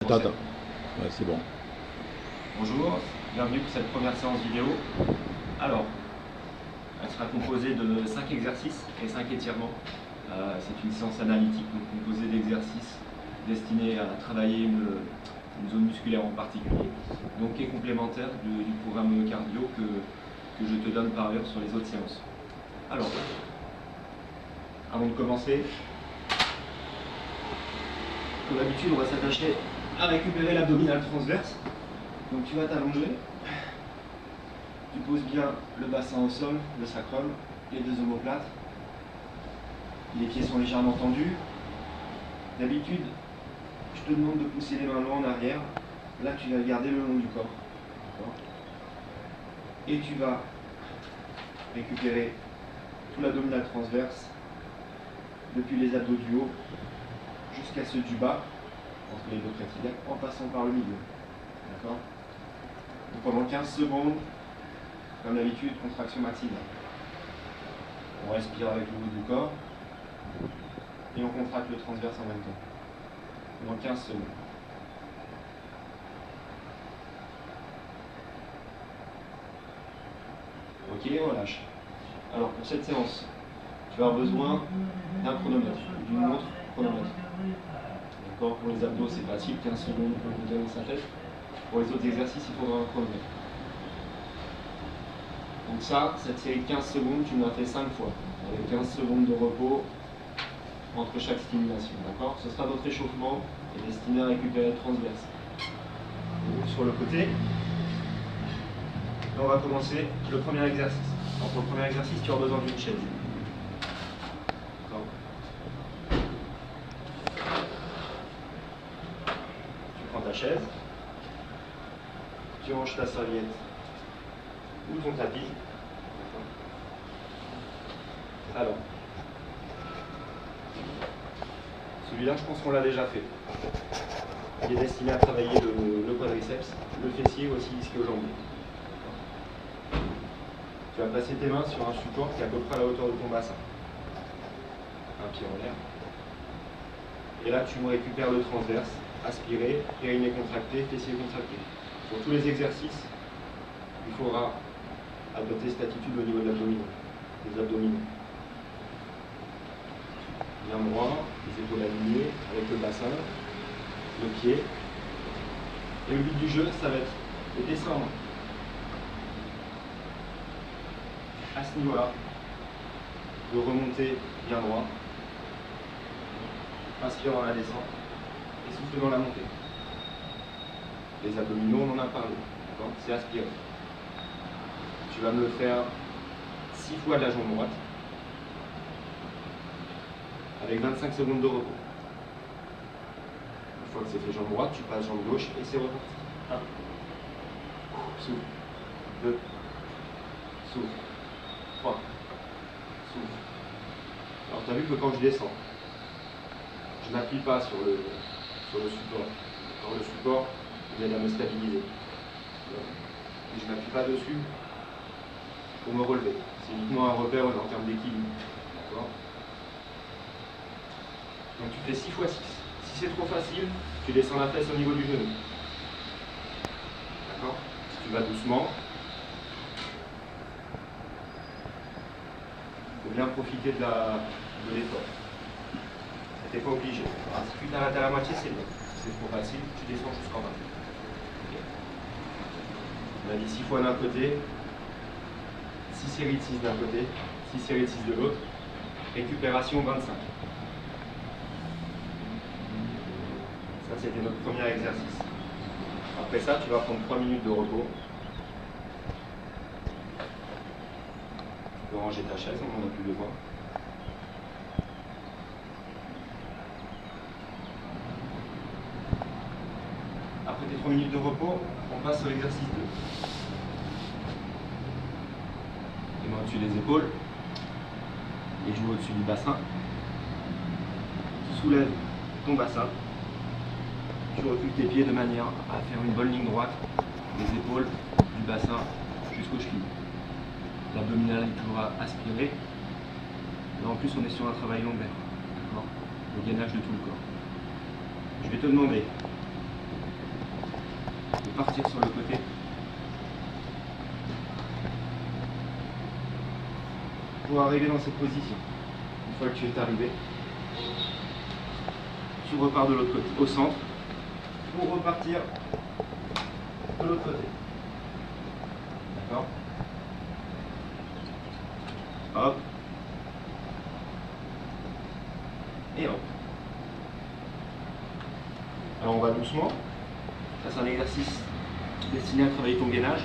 Attends. Ouais, c'est bon. Bonjour, bienvenue pour cette première séance vidéo. Alors, elle sera composée de 5 exercices et 5 étirements. C'est une séance analytique, donc composée d'exercices destinés à travailler une zone musculaire en particulier, donc qui est complémentaire du programme cardio que je te donne par ailleurs sur les autres séances. Alors, avant de commencer, comme d'habitude, on va s'attacher à récupérer l'abdominal transverse. Donc tu vas t'allonger, tu poses bien le bassin au sol, le sacrum, les deux omoplates. Les pieds sont légèrement tendus. D'habitude, je te demande de pousser les mains loin en arrière. Là, tu vas garder le long du corps. Et tu vas récupérer tout l'abdominal transverse, depuis les abdos du haut jusqu'à ceux du bas, entre les deux prétiliaques, en passant par le milieu. D'accord ? Pendant 15 secondes, comme d'habitude, contraction maximale. On respire avec le bout du corps et on contracte le transverse en même temps. Pendant 15 secondes. Ok, on relâche. Alors pour cette séance, tu vas avoir besoin d'un chronomètre, d'une montre chronomètre. D'accord ? Pour les abdos, c'est facile, 15 secondes, on peut le donner dans sa tête. Pour les autres exercices, il faudra un chronomètre. Donc ça, cette série de 15 secondes, tu me l'as fait 5 fois, avec 15 secondes de repos entre chaque stimulation. D'accord ? Ce sera notre échauffement et destiné à récupérer le transverse. Donc, sur le côté, là, on va commencer le premier exercice. Alors pour le premier exercice, tu auras besoin d'une chaise. D'accord ? Tu prends ta chaise. Tu ranges ta serviette ou ton tapis. Alors, celui-là, je pense qu'on l'a déjà fait. Il est destiné à travailler le quadriceps, le fessier aussi l'ischio-jambier. Tu vas placer tes mains sur un support qui est à peu près à la hauteur de ton bassin. Un pied en l'air. Et là, tu me récupères le transverse, aspiré, périnée contracté, fessier contracté. Pour tous les exercices, il faudra adopter cette attitude au niveau de l'abdominal, des abdominaux. Bien droit, les épaules alignées avec le bassin, le pied. Et le but du jeu, ça va être de descendre à ce niveau-là, de remonter bien droit, inspire dans la descente et souffle dans la montée. Les abdominaux, on en a parlé, c'est aspirer. Tu vas me le faire 6 fois de la jambe droite, avec 25 secondes de repos. Une fois que c'est fait jambe droite, tu passes jambe gauche et c'est reparti. 1. Souffle. 2. Souffle. 3. Souffle. Alors tu as vu que quand je descends, je n'appuie pas sur le support. Quand le support, il aide à me stabiliser. Et je n'appuie pas dessus pour me relever. C'est uniquement un repère en termes d'équilibre. Donc tu fais 6 x 6. Si c'est trop facile, tu descends la fesse au niveau du genou. D'accord ? Si tu vas doucement, il faut bien profiter de l'effort. Tu n'es pas obligé. Alors, si tu t'arrêtes à la moitié, c'est bien. Si c'est trop facile, tu descends jusqu'en bas. Okay. On a dit 6 fois d'un côté, 6 séries de 6 d'un côté, 6 séries de 6 de l'autre. Récupération 25. Ça, c'était notre premier exercice. Après ça, tu vas prendre 3 minutes de repos. Tu peux ranger ta chaise, on n'en a plus besoin. Après tes 3 minutes de repos, on passe à l'exercice 2. Les mains au-dessus des épaules, les genoux au-dessus du bassin. Tu soulèves ton bassin. Tu recules tes pieds de manière à faire une bonne ligne droite des épaules, du bassin jusqu'aux chevilles. L'abdominal est toujours aspiré. Là en plus on est sur un travail lombaire. Le gainage de tout le corps. Je vais te demander de partir sur le côté. Pour arriver dans cette position. Une fois que tu es arrivé, tu repars de l'autre côté, au centre, pour repartir de l'autre côté. D'accord? Hop. Et hop. Alors on va doucement. Ça c'est un exercice destiné à travailler ton gainage.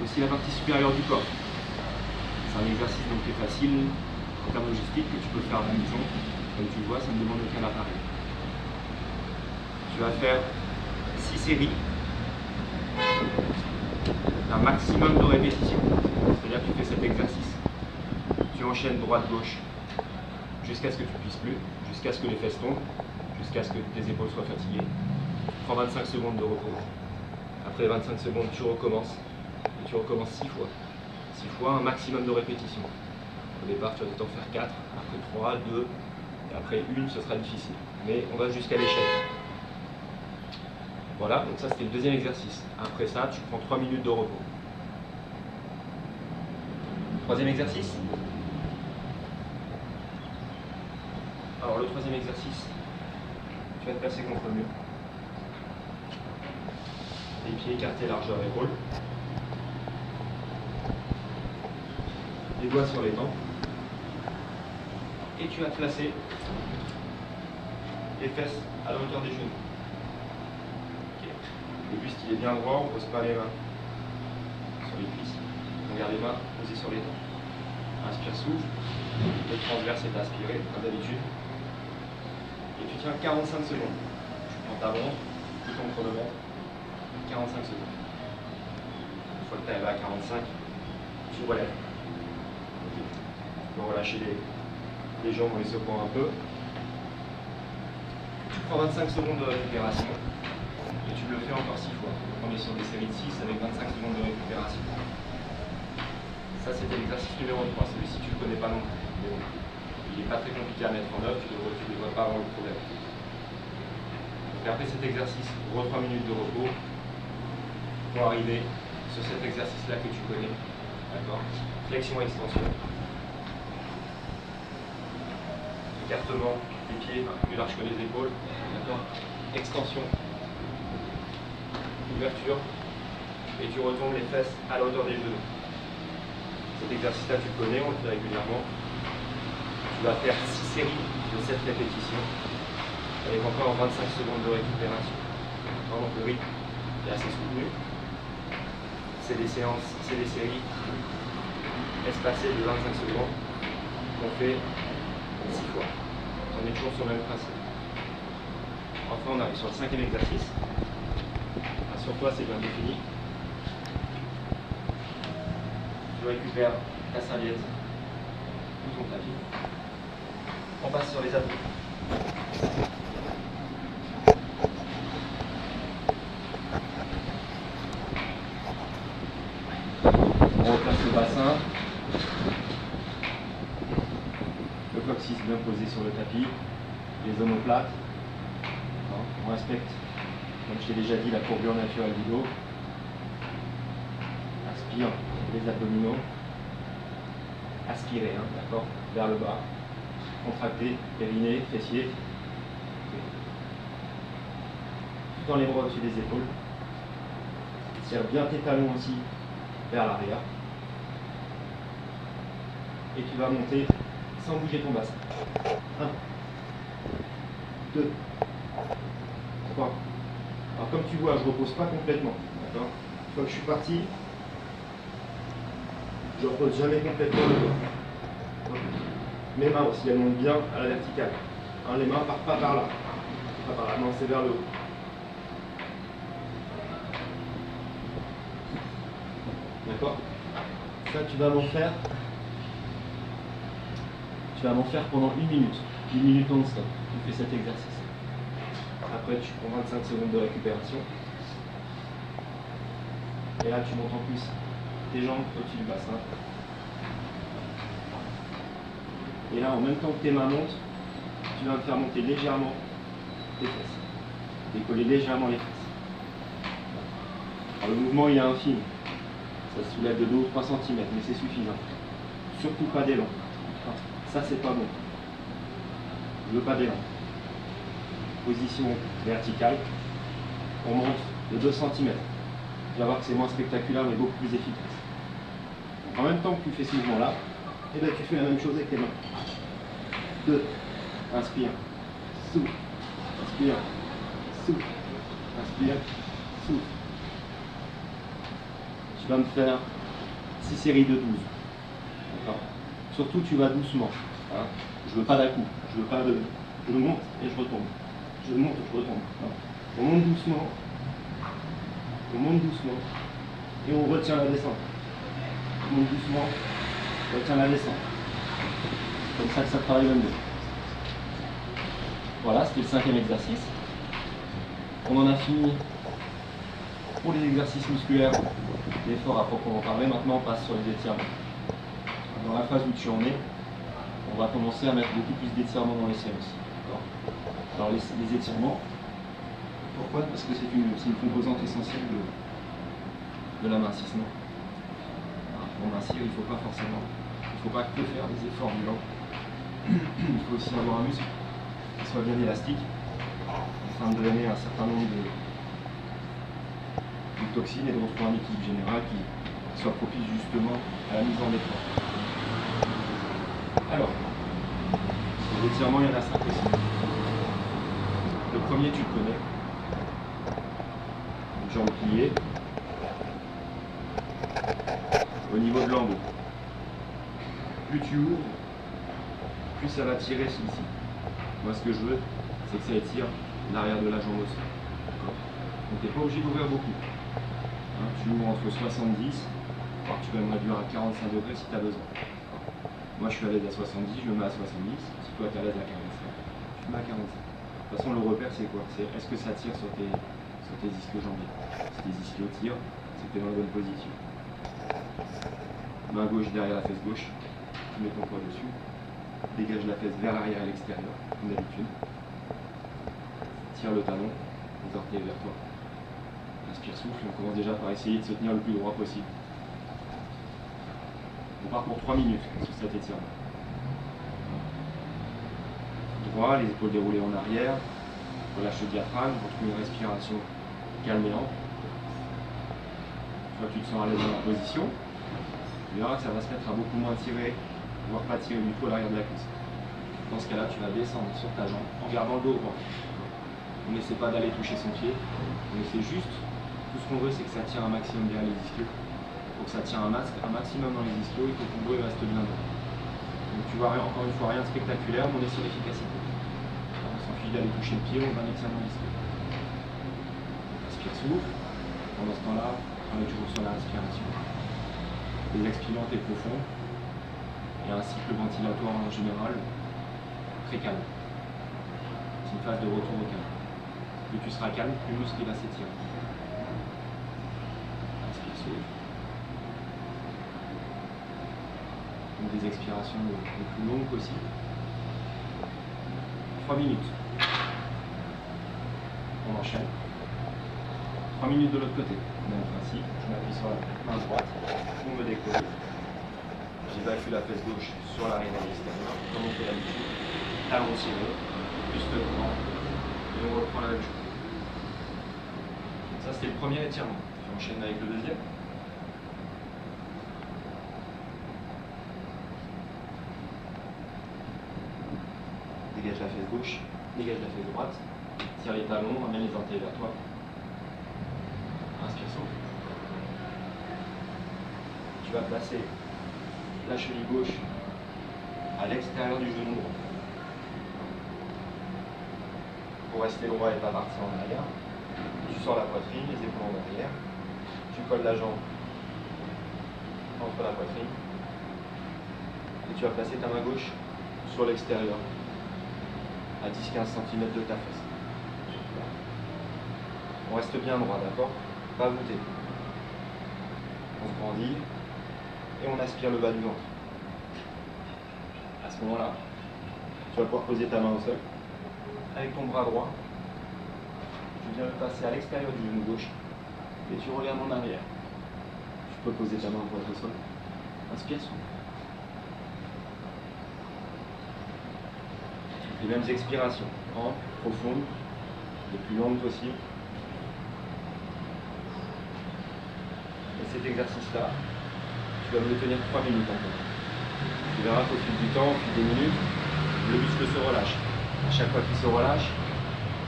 Aussi la partie supérieure du corps. C'est un exercice donc qui est facile en termes logistiques que tu peux faire à la maison. Comme tu le vois, ça ne demande aucun appareil. Tu vas faire 6 séries d'un maximum de répétitions. C'est-à-dire que tu fais cet exercice. Tu enchaînes droite-gauche jusqu'à ce que tu ne puisses plus, jusqu'à ce que les fesses tombent, jusqu'à ce que tes épaules soient fatiguées. Tu prends 25 secondes de repos. Après 25 secondes, tu recommences. Et tu recommences 6 fois. 6 fois, un maximum de répétitions. Au départ, tu vas t'en faire 4, après 3, 2, et après 1, ce sera difficile. Mais on va jusqu'à l'échec. Voilà, donc ça c'était le deuxième exercice. Après ça, tu prends 3 minutes de repos. Troisième exercice. Alors le troisième exercice, tu vas te placer contre le mur. Les pieds écartés largeur épaule. Les doigts sur les dents. Et tu vas te placer les fesses à la hauteur des genoux. Okay. Le buste il est bien droit, on ne pose pas les mains sur les cuisses. On garde les mains posées sur les dents. Inspire, souffle. Le transverse est aspiré, comme d'habitude. Et tu tiens 45 secondes. Tu prends ta montre, tu ton chronomètre. 45 secondes. Une fois que tu es arrivé à 45, tu relèves. Tu peux relâcher les jambes en les secouant un peu. Tu prends 25 secondes de récupération et tu le fais encore 6 fois. On est sur des séries de 6 avec 25 secondes de récupération. Ça c'était l'exercice numéro 3, celui-ci tu ne le connais pas non plus. Il n'est pas très compliqué à mettre en œuvre, tu ne devrais pas avoir le problème. Donc après cet exercice, 3 minutes de repos pour arriver sur cet exercice-là que tu connais. D'accord? Flexion et extension. Écartement des pieds plus large que les épaules. D'accord? Extension. Ouverture. Et tu retombes les fesses à la hauteur des genoux. Cet exercice-là, tu le connais, on le fait régulièrement. Tu vas faire 6 séries de 7 répétitions avec encore 25 secondes de récupération. Donc le rythme est assez soutenu. C'est des séances, c'est des séries espacées de 25 secondes qu'on fait 6 fois. On est toujours sur le même principe. Enfin, on arrive sur le 5e exercice. Assure-toi, c'est bien défini. Tu récupères ta serviette ou ton tapis. On passe sur les abdos. On replace le bassin. Le coccyx bien posé sur le tapis. Les omoplates. On respecte, comme je t'ai déjà dit, la courbure naturelle du dos. Aspire les abdominaux. Aspirer, d'accord, vers le bas. Contracter, périnée, fessier. Tout dans les bras au-dessus des épaules. Tire bien tes talons aussi vers l'arrière. Et tu vas monter sans bouger ton bassin. 1, 2, 3. Alors comme tu vois, je ne repose pas complètement. D'accord. Une fois que je suis parti, je ne repose jamais complètement le dos. Mes mains aussi, elles montent bien à la verticale. Les mains ne partent pas par là. Pas par là, non, c'est vers le haut. D'accord. Ça, tu vas m'en faire. Tu vas m'en faire pendant 1 minute. 1 minute non-stop. Tu fais cet exercice. Après, tu prends 25 secondes de récupération. Et là, tu montes en plus tes jambes au-dessus du bassin. Et là, en même temps que tes mains montent, tu vas me faire monter légèrement tes fesses. Décoller légèrement les fesses. Alors, le mouvement il est infime, ça se soulève de 2 ou 3 cm, mais c'est suffisant. Surtout pas d'élan. Ça c'est pas bon. Je veux pas d'élan. Position verticale, on monte de 2 cm. Tu vas voir que c'est moins spectaculaire mais beaucoup plus efficace. Donc, en même temps que tu fais ce mouvement-là, et ben, tu fais la même chose avec tes mains. 2, inspire, souffle, inspire, souffle, inspire, souffle. Tu vas me faire 6 séries de 12. Surtout tu vas doucement. Hein. Je veux pas d'un-coup. Je veux pas de. Je monte et je retombe. Je monte et je retombe. On monte doucement. On monte doucement. Et on retient la descente. On monte doucement. On retient la descente. Comme ça que ça travaille même mieux. Voilà, c'était le 5e exercice. On en a fini pour les exercices musculaires, l'effort à proprement parler. Maintenant, on passe sur les étirements. Dans la phase où tu en es, on va commencer à mettre beaucoup plus d'étirements dans les séances. Alors les étirements, pourquoi? Parce que c'est une composante essentielle de l'amincissement. Pour mincir, il ne faut pas forcément, il ne faut pas que faire des efforts violents. Il faut aussi avoir un muscle qui soit bien élastique, afin de drainer un certain nombre de toxines et de retrouver un équilibre général qui soit propice justement à la mise en effort. Alors, les étirements, il y en a 5 aussi. Le premier, tu le connais. Jambes pliées. Au niveau de l'embout. Plus tu ouvres, plus ça va tirer ici. Moi, ce que je veux, c'est que ça étire l'arrière de la jambe aussi. Donc, tu n'es pas obligé d'ouvrir beaucoup. Hein, tu ouvres entre 70, alors tu peux même réduire à 45 degrés si tu as besoin. Moi, je suis à l'aise à 70, je me mets à 70. Si toi, tu es à l'aise à 45, tu me mets à 45. De toute façon, le repère, c'est quoi? C'est est-ce que ça tire sur tes ischio-jambiers? Si tes ischios tirent, c'est que tu es dans la bonne position. Main gauche derrière la fesse gauche, tu mets ton poids dessus. Dégage la fesse vers l'arrière et l'extérieur, comme d'habitude. Tire le talon, les orteils vers toi. Inspire, souffle, on commence déjà par essayer de se tenir le plus droit possible. On part pour 3 minutes sur cet étirement. Droit, les épaules déroulées en arrière, relâche le diaphragme, retrouve une respiration calme et ample. Une fois que tu te sens à l'aise dans la position, tu verras que ça va se mettre à beaucoup moins tirer, voire pas tirer du tout à l'arrière de la cuisse. Dans ce cas-là, tu vas descendre sur ta jambe en gardant le dos droit. On n'essaie pas d'aller toucher son pied, on essaie juste, tout ce qu'on veut, c'est que ça tire un maximum derrière les ischios. Pour que ça tire un maximum dans les ischios, il faut que ton dos reste bien droit. Donc tu vois, encore une fois, rien de spectaculaire, mais on est sur l'efficacité. On s'enfuit d'aller toucher le pied, on va mettre ça dans l'ischio. Inspire, souffle. Pendant ce temps-là, on est toujours sur la respiration. Des expires lentes et profondes. Et un cycle ventilatoire en général très calme. C'est une phase de retour au calme. Plus tu seras calme, plus le muscle va s'étirer. Inspire, souffle. Donc des expirations les plus longues possibles. 3 minutes. On enchaîne. 3 minutes de l'autre côté. Même principe, je m'appuie sur la main droite, on me décolle. J'évacue la fesse gauche sur l'arrière de l'extérieur, comme on fait d'habitude. Talon tiré, juste devant, et on reprend la même chose. Ça c'était le premier étirement. J'enchaîne avec le deuxième. Dégage la fesse gauche, dégage la fesse droite, tire les talons, ramène les orteils vers toi. Inspire, souffle. Tu vas placer la cheville gauche à l'extérieur du genou droit. Pour rester droit et pas partir en arrière, tu sors la poitrine, les épaules en arrière, tu colles la jambe entre la poitrine et tu vas placer ta main gauche sur l'extérieur à 10-15 cm de ta fesse. On reste bien droit, d'accord? Pas voûté. On se grandit et on aspire le bas du ventre. À ce moment-là, tu vas pouvoir poser ta main au sol. Avec ton bras droit, tu viens le passer à l'extérieur du genou gauche Et tu regardes en arrière. Tu peux poser ta main pour être au sol. Inspire, souffle. Les mêmes expirations. Ample, profonde, les plus longues possibles. Et cet exercice-là, tu vas me le tenir 3 minutes encore. Tu verras qu'au fil du temps, au fil des minutes, le muscle se relâche. À chaque fois qu'il se relâche,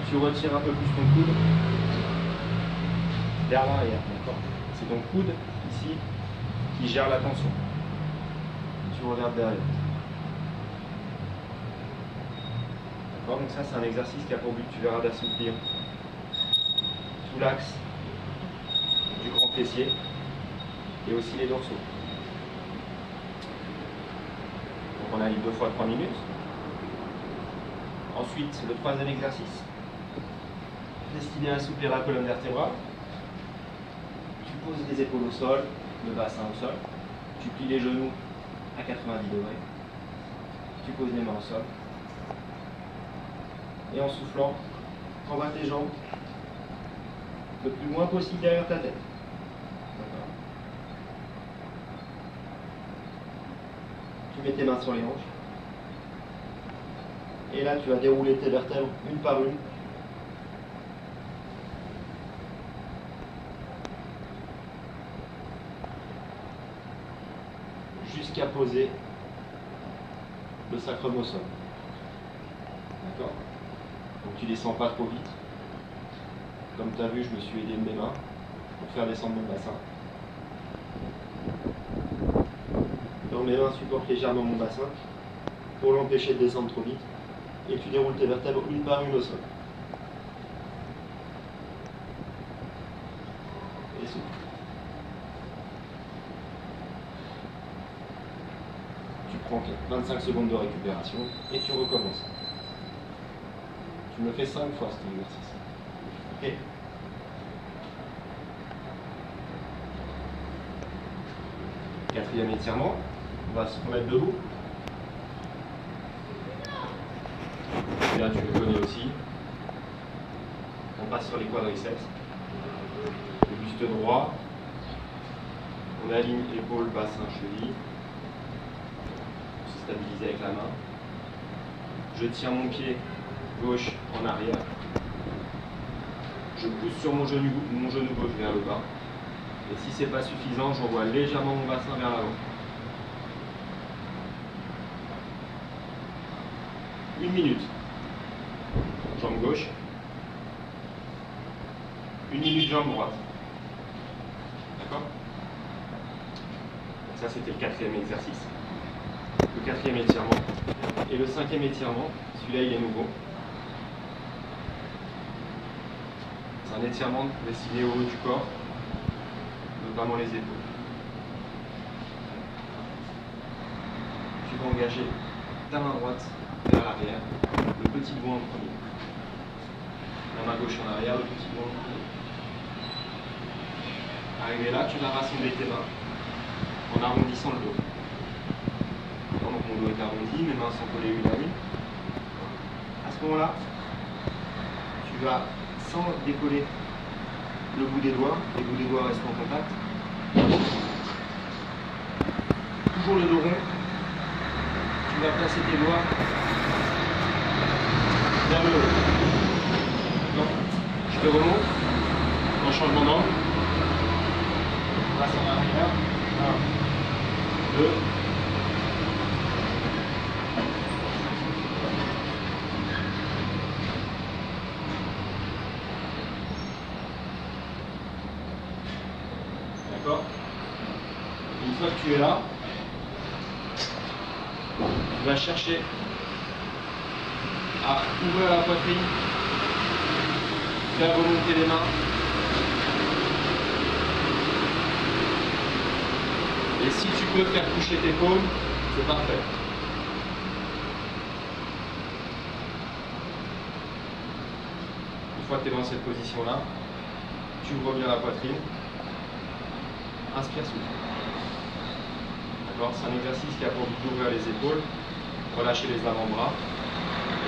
tu retires un peu plus ton coude vers l'arrière. C'est ton coude ici qui gère la tension. Tu regardes derrière. D'accord? Donc ça, c'est un exercice qui a pour but, tu verras, d'assouplir tout l'axe du grand fessier et aussi les dorsaux. Donc on a mis 2 fois 3 minutes. Ensuite, le troisième exercice, destiné à assouplir la colonne vertébrale. Tu poses les épaules au sol, le bassin au sol. Tu plies les genoux à 90 degrés. Tu poses les mains au sol. Et en soufflant, tu envoies tes jambes le plus loin possible derrière ta tête. Tu mets tes mains sur les hanches. Et là, tu vas dérouler tes vertèbres une par une. Jusqu'à poser le sacrum au sol. D'accord? Donc tu descends pas trop vite. Comme tu as vu, je me suis aidé de mes mains pour faire descendre mon bassin. Donc mes mains supportent légèrement mon bassin pour l'empêcher de descendre trop vite. Et tu déroules tes vertèbres une par une au sol. Et souffle. Tu prends 25 secondes de récupération et tu recommences. Tu me le fais 5 fois cet exercice. Ok. Quatrième étirement, on va se remettre debout. Et là, tu le connais aussi. On passe sur les quadriceps. Le buste droit. On aligne épaules, bassin, cheville. On se stabilise avec la main. Je tiens mon pied gauche en arrière. Je pousse sur mon genou gauche vers le bas. Et si ce n'est pas suffisant, j'envoie légèrement mon bassin vers l'avant. 1 minute. Jambe gauche. 1 minute jambe droite. D'accord? Ça, c'était le quatrième exercice. Le quatrième étirement. Et le cinquième étirement, celui-là, il est nouveau. C'est un étirement destiné au haut du corps, notamment les épaules. Tu vas engager ta main droite vers l'arrière, le petit doigt en premier. La main gauche en arrière, le petit doigt en premier. Arrivé là, tu vas rassembler tes mains en arrondissant le dos. Donc mon dos est arrondi, mes mains sont collées une à une. À ce moment-là, tu vas, sans décoller le bout des doigts, les bouts des doigts restent en contact. Toujours le dos rond. Tu vas placer tes doigts vers le haut. Donc, je te remonte en changement d'angle. On passe en arrière. 1, 2. D'accord? Une fois que tu es là, tu vas chercher à ouvrir la poitrine, faire remonter les mains. Et si tu peux faire toucher tes paumes, c'est parfait. Une fois que tu es dans cette position-là, tu ouvres bien la poitrine. Inspire, souffle. D'accord? C'est un exercice qui a pour but d'ouvrir les épaules, relâcher les avant-bras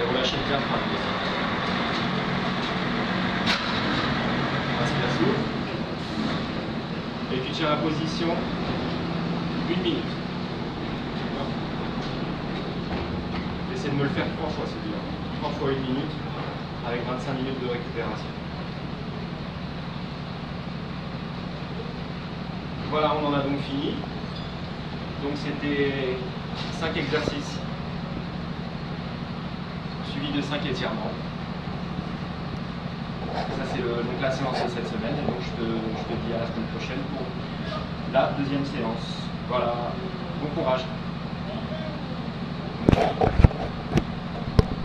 et relâcher le diaphragme aussi. Inspire, souffle. tiens la position 1 minute. Essaie de me le faire 3 fois, c'est bien. 3 fois 1 minute, avec 25 minutes de récupération. Voilà, on en a donc fini. Donc c'était 5 exercices, suivi de 5 étirements. Ça c'est donc la séance de cette semaine, et donc je te dis à la semaine prochaine pour la deuxième séance. Voilà, bon courage.